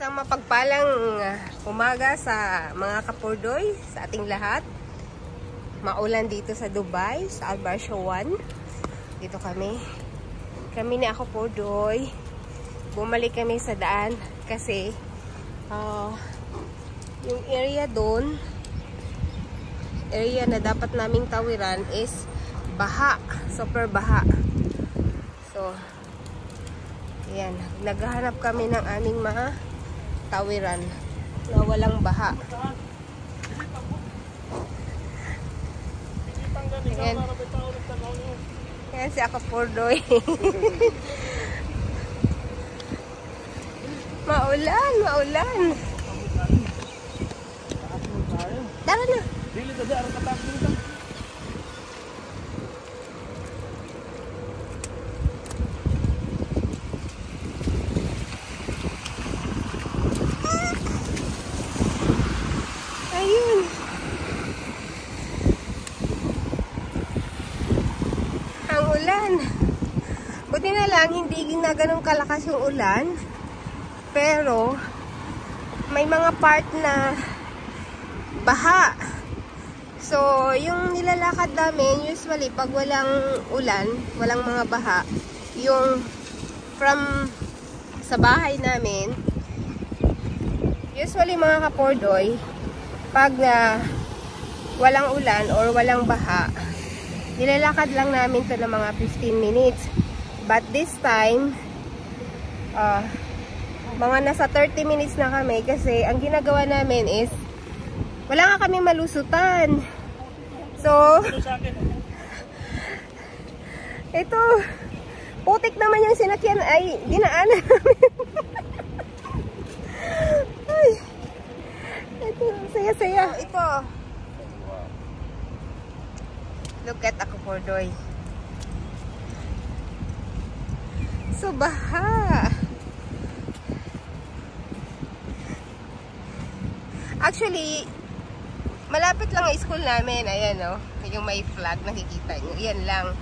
Isang mapagpalang umaga sa mga kapurdoy, sa ating lahat. Maulan dito sa Dubai, sa Al Barsha 1. Dito kami. Kami ni ako Purdoy. Bumalik kami sa daan kasi yung area doon, area na dapat naming tawiran is baha. Super baha. So, ayan. Naghahanap kami ng aming mga tawiran na walang baha. Ayan. Ayan si ako Purdoy. Maulan, maulan. Tara na. Ayun. Ang ulan. Buti na lang hindi na ganun kalakas yung ulan. Pero may mga part na baha. So, yung nilalakad namin usually pag walang ulan, walang mga baha, yung from sa bahay namin, usually mga kapurdoy, pag walang ulan or walang baha, nilalakad lang namin to ng mga 15 minutes. But this time, mga nasa 30 minutes na kami kasi ang ginagawa namin is wala nga kami malusutan. So, ito, putik naman yung sinakyan ay dinaanan namin. Ay, ito, saya-saya. Ito. Look at ako Purdoy. So, baha. Actually, malapit lang ang school namin. Ayan, oh. Yung may flag, nakikita nyo. Yan lang.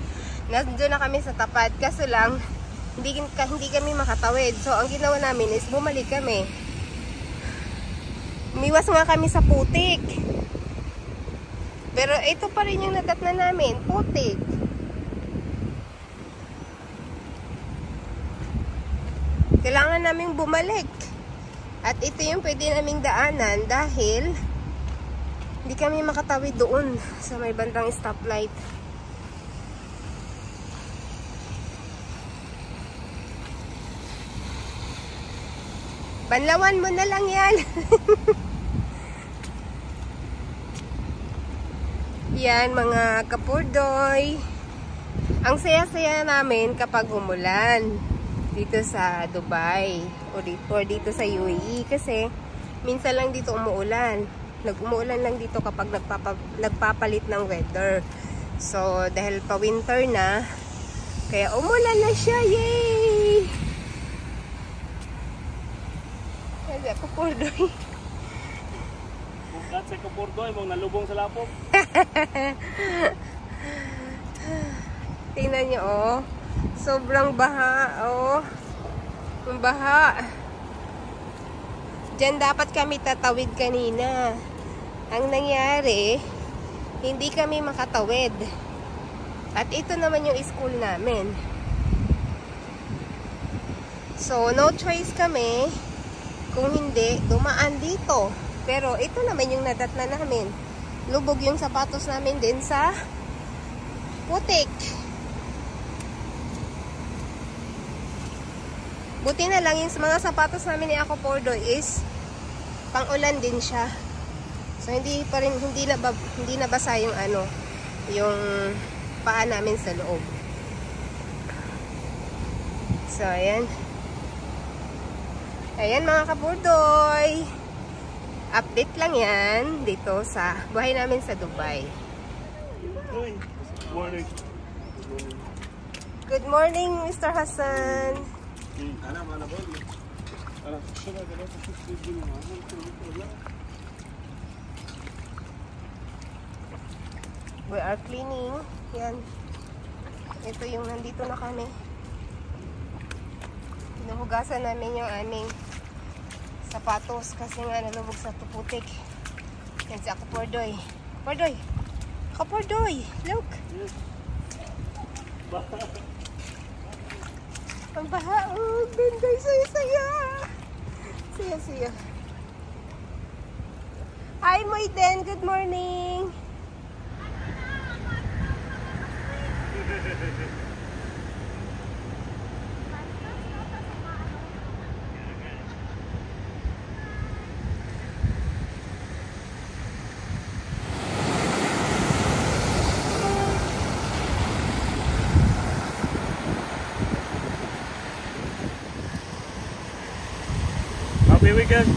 Nandun na kami sa tapat. Kaso lang, hindi kami makatawid. So, ang ginawa namin is bumalik kami. Umiwas nga kami sa putik. Pero ito pa rin yung nadatnan namin. Putik. Kailangan namin bumalik. At ito yung pwede naming daanan dahil hindi kami makatawid doon sa may bandang stoplight. Banlawan mo na lang yan. Yan mga kapurdoy. Ang saya-saya namin kapag umulan dito sa Dubai o dito sa UAE kasi minsan lang dito umuulan. Nag-umuulan lang dito kapag nagpapalit ng weather. So, dahil pa winter na, kaya umulan na siya. Yay! Kasi ako Purdoy. Bukat sa Purdoy, mong nalubong sa lapok. Tingnan nyo, oh. Sobrang baha, oh. Yung baha. Diyan dapat kami tatawid kanina. Ang nangyari, hindi kami makatawid. At ito naman yung school namin. So, no choice kami kung hindi dumaan dito. Pero ito naman yung nadatnan namin. Lubog yung sapatos namin din sa putik. Buti na lang yung mga sapatos namin ni ako Purdoy is pang-ulan din siya. So hindi nabasa yung yung paa namin sa loob. So ayan. Ayan mga kapurdoy. Update lang yan dito sa buhay namin sa Dubai. Good morning, Mr. Hassan. We are cleaning. Yan. Ito yung nandito na kami. Hinuhugasan namin yung aming sapatos kasi nga nalubog sa tuputik. Yan si ako Pordoy. Pordoy! Ako Pordoy! Look! Ang baha! Oh, ganda! Saya-saya! Saya-saya. Hi, Moiden! Good morning! Happy weekend.